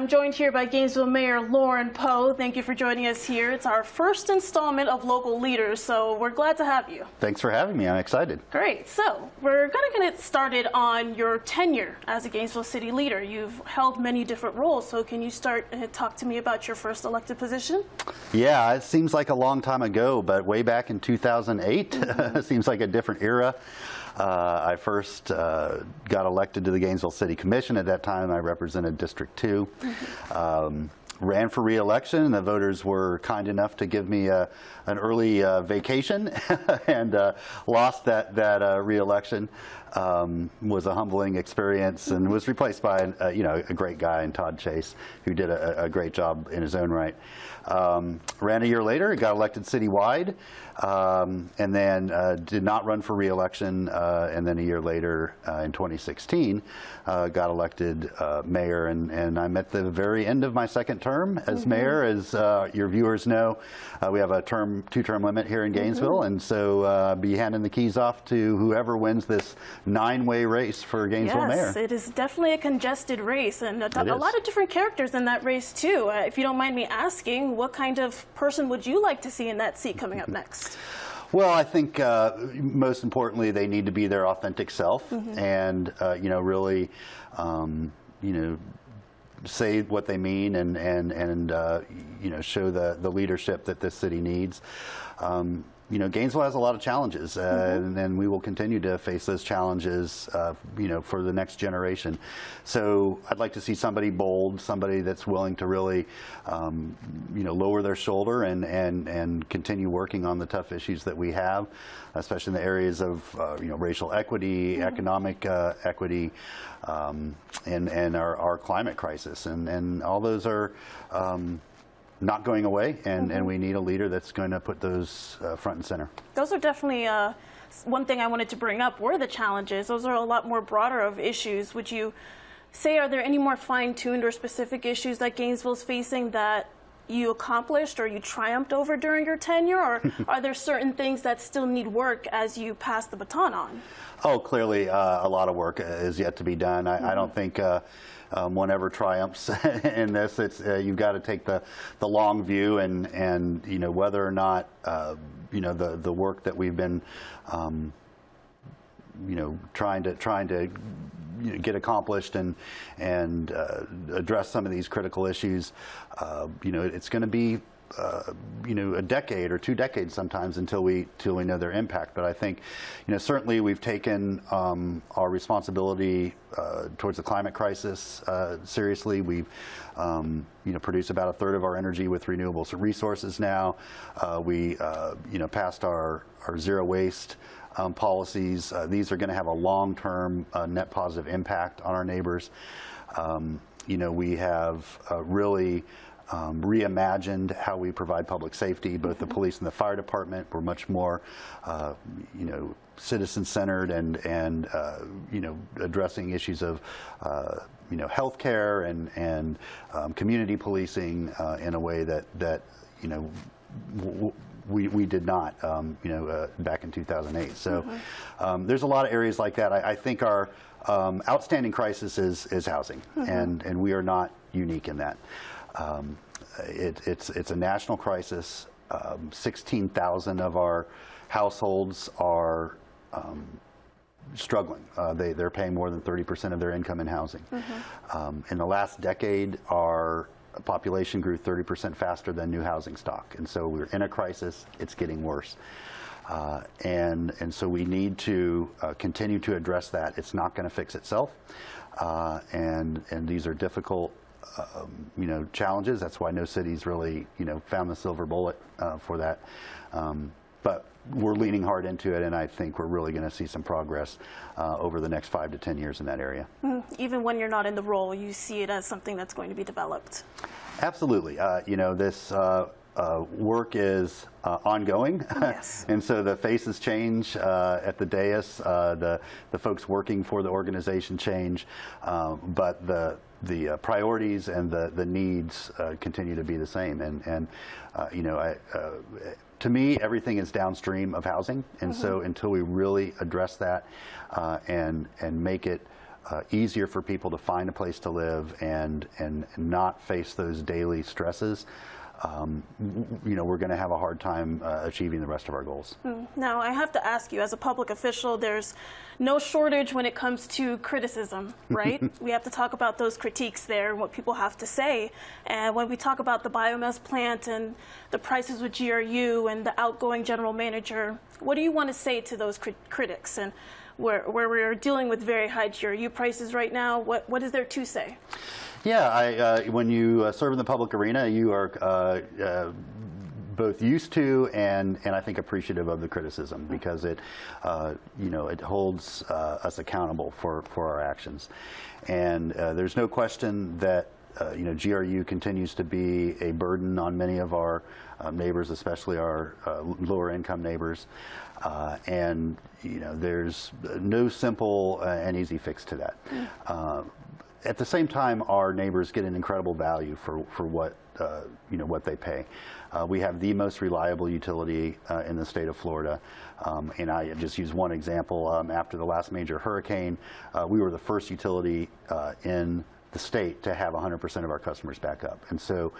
I'm joined here by Gainesville Mayor Lauren Poe. Thank you for joining us here. It's our first installment of Local Leaders, so we're glad to have you. Thanks for having me. I'm excited. Great. So we're going to get started on your tenure as a Gainesville City leader. You've held many different roles, so can you start and talk to me about your first elected position? Yeah, it seems like a long time ago, but way back in 2008, seems like a different era. I first got elected to the Gainesville City Commission. At that time, I represented District 2. Ran for re-election, and the voters were kind enough to give me an early vacation, and lost that re-election. Was a humbling experience, and was replaced by a great guy in Todd Chase, who did a great job in his own right. Ran a year later, got elected citywide, and then did not run for re-election, and then a year later, in 2016, got elected mayor, and I'm at the very end of my second term as mayor. As your viewers know, we have a two-term limit here in Gainesville, and so I'll be handing the keys off to whoever wins this 9-way race for Gainesville mayor. Yes, it is definitely a congested race, and a lot of different characters in that race too. If you don't mind me asking, what kind of person would you like to see in that seat coming up next? Well, I think most importantly, they need to be their authentic self, and really, say what they mean, and show the leadership that this city needs. Gainesville has a lot of challenges, and we will continue to face those challenges, for the next generation. So I'd like to see somebody bold, somebody that's willing to really, lower their shoulder and continue working on the tough issues that we have, especially in the areas of, racial equity, economic equity, and our climate crisis, and all those are not going away, and we need a leader that's going to put those front and center. Those are definitely one thing I wanted to bring up were the challenges. Those are a lot more broader of issues. Would you say, are there any more fine-tuned or specific issues that Gainesville's facing that you accomplished or you triumphed over during your tenure, or are there certain things that still need work as you pass the baton on? Oh, clearly a lot of work is yet to be done. I don't think one ever triumphs in this. It's you've got to take the long view, and whether or not the work that we've been trying to get accomplished and address some of these critical issues. It's going to be a decade or 2 decades sometimes until we know their impact. But I think, certainly we've taken our responsibility towards the climate crisis seriously. We've produce about 1/3 of our energy with renewable resources now. We passed our zero waste policies. These are going to have a long-term net positive impact on our neighbors. We have really reimagined how we provide public safety, both the police and the fire department. We're much more, citizen-centered and addressing issues of, health care and community policing in a way that we did not, back in 2008. So there's a lot of areas like that. I think our outstanding crisis is housing, and we are not unique in that. It's a national crisis. 16,000 of our households are struggling. They're paying more than 30% of their income in housing. In the last decade, our population grew 30% faster than new housing stock, and so we're in a crisis. It's getting worse, and so we need to continue to address that. It's not going to fix itself, and these are difficult challenges. That's why no city's really found the silver bullet for that, but we're leaning hard into it, and I think we're really going to see some progress over the next 5 to 10 years in that area. Even when you're not in the role, you see it as something that's going to be developed. Absolutely. This work is ongoing, yes. And so the faces change at the dais, the folks working for the organization change, but the priorities and the needs continue to be the same. And to me, everything is downstream of housing, and so until we really address that and make it easier for people to find a place to live and not face those daily stresses, we're going to have a hard time achieving the rest of our goals. Now, I have to ask you, as a public official, there's no shortage when it comes to criticism, right? We have to talk about those critiques there and what people have to say. And when we talk about the biomass plant and the prices with GRU and the outgoing general manager, what do you want to say to those critics? And where we're dealing with very high GRU prices right now, what is there to say? Yeah, when you serve in the public arena, you are both used to and I think appreciative of the criticism, because it holds us accountable for our actions. And there's no question that GRU continues to be a burden on many of our neighbors, especially our lower income neighbors. And there's no simple and easy fix to that. At the same time, our neighbors get an incredible value for what what they pay. We have the most reliable utility in the state of Florida, and I just use one example. After the last major hurricane, we were the first utility in the state to have 100% of our customers back up. And so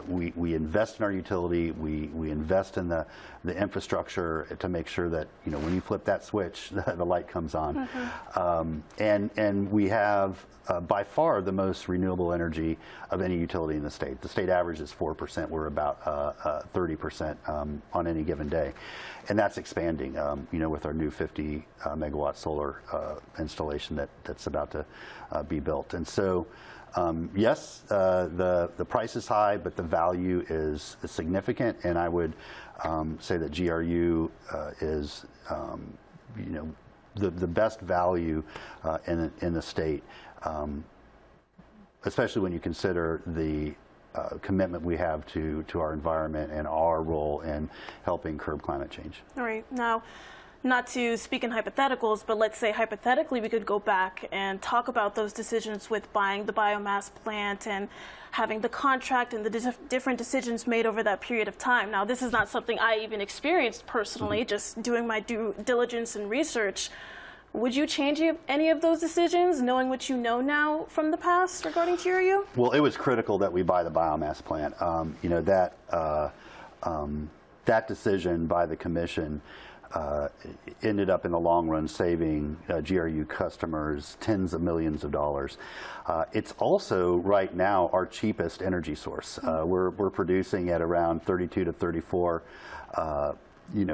we invest in our utility, we invest in the infrastructure to make sure that when you flip that switch, the light comes on. And we have by far the most renewable energy of any utility in the state. The state average is 4%. We're about 30% on any given day. And that's expanding, with our new 50 megawatt solar installation that's about to be built. And so, yes, the price is high, but the value is significant. And I would say that GRU is, the best value in the state, especially when you consider the commitment we have to our environment and our role in helping curb climate change. All right. Now, not to speak in hypotheticals, but let's say hypothetically we could go back and talk about those decisions with buying the biomass plant and having the contract and the different decisions made over that period of time. Now, this is not something I even experienced personally, just doing my due diligence and research. Would you change any of those decisions, knowing what you know now from the past regarding GRU? Well, it was critical that we buy the biomass plant. That decision by the commission ended up in the long run saving GRU customers tens of millions of dollars. It's also right now our cheapest energy source. We're producing at around 32 to 34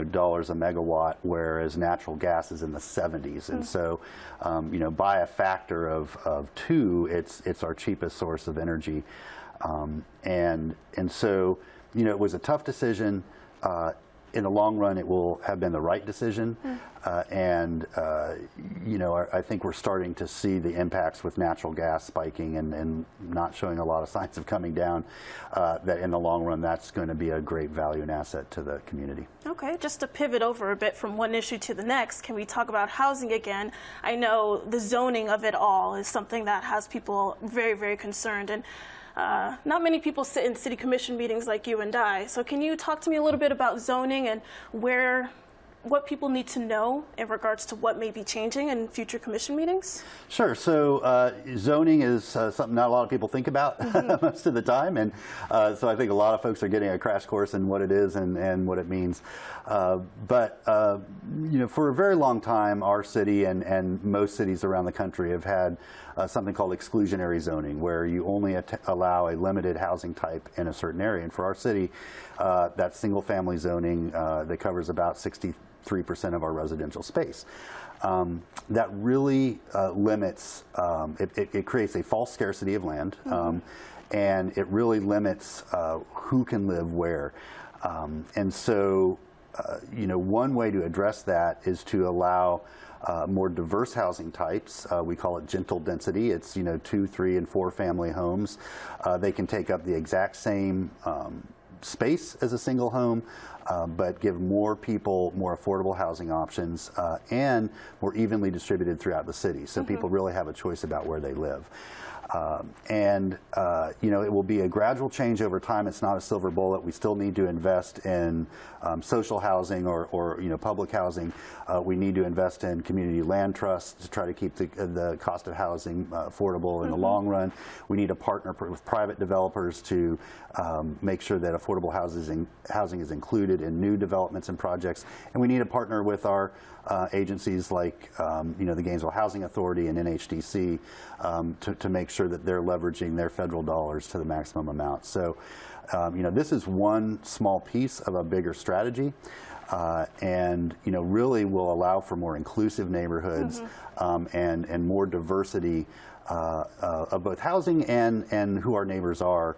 dollars a megawatt, whereas natural gas is in the 70s. And so, by a factor of 2, it's our cheapest source of energy. And so, it was a tough decision. In the long run, it will have been the right decision. I think we're starting to see the impacts with natural gas spiking and not showing a lot of signs of coming down, that in the long run, that's going to be a great value and asset to the community. Okay, just to pivot over a bit from one issue to the next, can we talk about housing again? I know the zoning of it all is something that has people very, very concerned. And not many people sit in city commission meetings like you and I. So can you talk to me a little bit about zoning and what people need to know in regards to what may be changing in future commission meetings? Sure. So zoning is something not a lot of people think about most of the time. And so I think a lot of folks are getting a crash course in what it is and what it means. But for a very long time, our city and most cities around the country have had something called exclusionary zoning, where you only allow a limited housing type in a certain area. And for our city, that's single family zoning that covers about 63% of our residential space. That really limits, it creates a false scarcity of land, and it really limits who can live where. And so, one way to address that is to allow more diverse housing types. We call it gentle density. It's 2, 3, and 4 family homes. They can take up the exact same space as a single home, but give more people more affordable housing options and more evenly distributed throughout the city. So people really have a choice about where they live. It will be a gradual change over time. It's not a silver bullet. We still need to invest in social housing or public housing. We need to invest in community land trusts to try to keep the cost of housing affordable in the long run. We need to partner with private developers to make sure that affordable housing is included in new developments and projects. And we need to partner with our agencies like the Gainesville Housing Authority and NHDC to make sure that they're leveraging their federal dollars to the maximum amount. So, this is one small piece of a bigger strategy, and really will allow for more inclusive neighborhoods and more diversity of both housing and who our neighbors are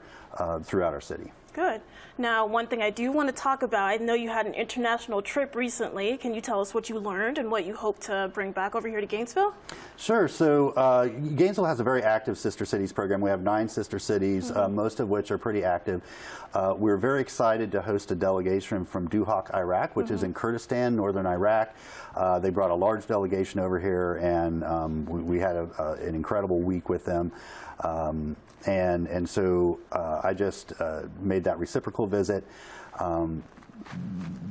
throughout our city. Good. Now, one thing I do want to talk about, I know you had an international trip recently. Can you tell us what you learned and what you hope to bring back over here to Gainesville? Sure. So Gainesville has a very active Sister Cities program. We have 9 sister cities, most of which are pretty active. We're very excited to host a delegation from Duhok, Iraq, which is in Kurdistan, northern Iraq. They brought a large delegation over here, and we had an incredible week with them. So I just made that reciprocal visit.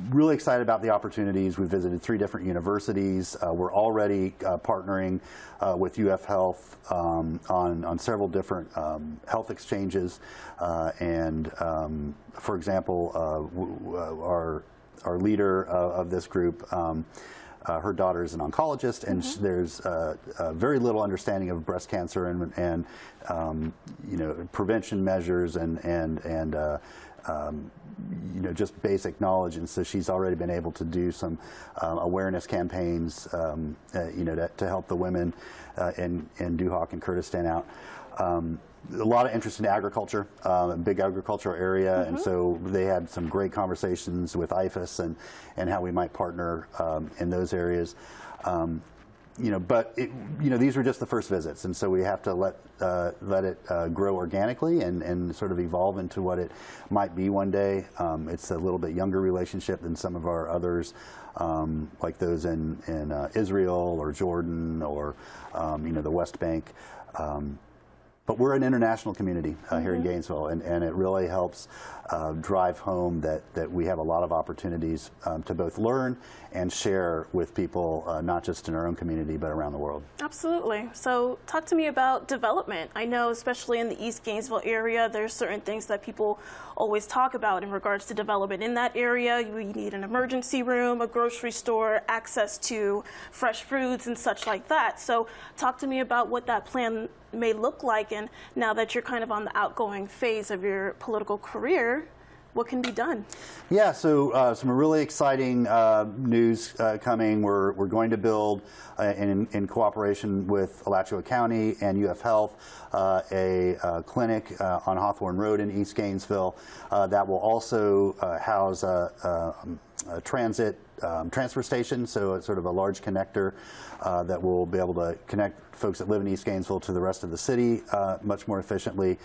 Really excited about the opportunities. We visited 3 different universities. We're already partnering with UF Health on several different health exchanges. For example, our leader of this group, her daughter is an oncologist, and there's very little understanding of breast cancer and prevention measures and just basic knowledge. And so she's already been able to do some awareness campaigns, to help the women in Duhok and Kurdistan out. A lot of interest in agriculture, a big agricultural area, and so they had some great conversations with IFAS and how we might partner in those areas. But these were just the first visits, and so we have to let it grow organically and sort of evolve into what it might be one day. It's a little bit younger relationship than some of our others, like those in Israel or Jordan or the West Bank. But we're an international community here in Gainesville, and it really helps drive home that we have a lot of opportunities to both learn and share with people, not just in our own community, but around the world. Absolutely. So talk to me about development. I know, especially in the East Gainesville area, there's certain things that people always talk about in regards to development in that area. You need an emergency room, a grocery store, access to fresh fruits and such like that. So talk to me about what that plan may look like, and now that you're kind of on the outgoing phase of your political career, what can be done? Yeah, so some really exciting news coming. We're going to build, in cooperation with Alachua County and UF Health, a clinic on Hawthorne Road in East Gainesville that will also house a transfer station, so it's sort of a large connector that will be able to connect folks that live in East Gainesville to the rest of the city much more efficiently.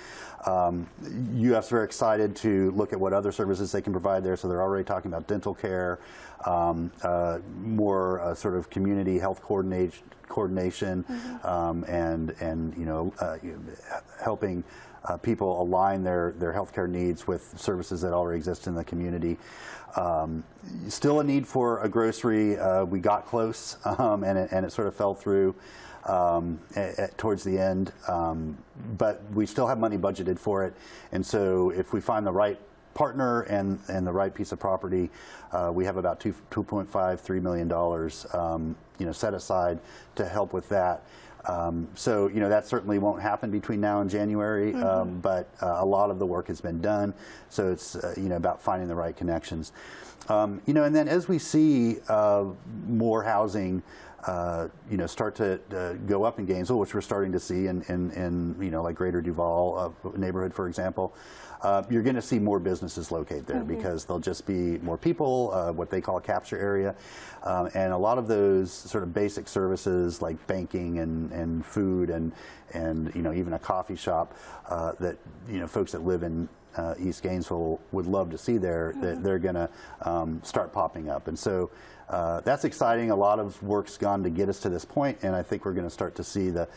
UF's very excited to look at what other services they can provide there, so they're already talking about dental care, more sort of community health coordination, and helping people align their healthcare needs with services that already exist in the community. Still a need for a grocery. We got close, and it sort of fell through towards the end, but we still have money budgeted for it. And so if we find the right partner and the right piece of property, we have about $2.53 million set aside to help with that. So that certainly won't happen between now and January, but a lot of the work has been done. So it's about finding the right connections. And then as we see more housing start to go up in Gainesville, which we're starting to see in like Greater Duval neighborhood, for example, you're going to see more businesses locate there because there'll just be more people, what they call a capture area, and a lot of those sort of basic services like banking and food and even a coffee shop that folks that live in East Gainesville would love to see there, that they're going to start popping up. And so that's exciting. A lot of work's gone to get us to this point, and I think we're going to start to see the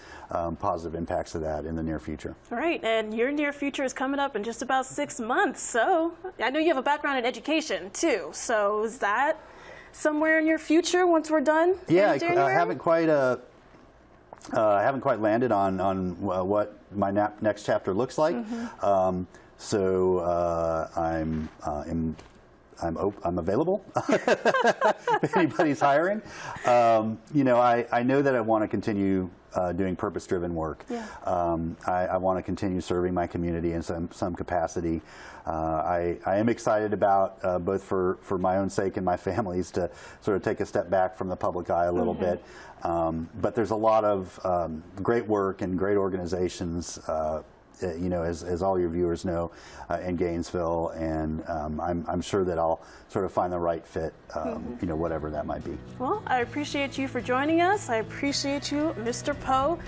positive impacts of that in the near future. Right, and your near future is coming up in just about 6 months. So I know you have a background in education too. So is that somewhere in your future once we're done? Yeah, in January? I haven't quite landed on what my next chapter looks like. So I'm available if anybody's hiring. You know, I know that I want to continue doing purpose-driven work. Yeah. I want to continue serving my community in some capacity. I am excited about both for my own sake and my family's to sort of take a step back from the public eye a little bit. But there's a lot of great work and great organizations, you know, as all your viewers know, in Gainesville, and I'm sure that I'll sort of find the right fit, you know, whatever that might be. Well, I appreciate you for joining us. I appreciate you, Mr. Poe.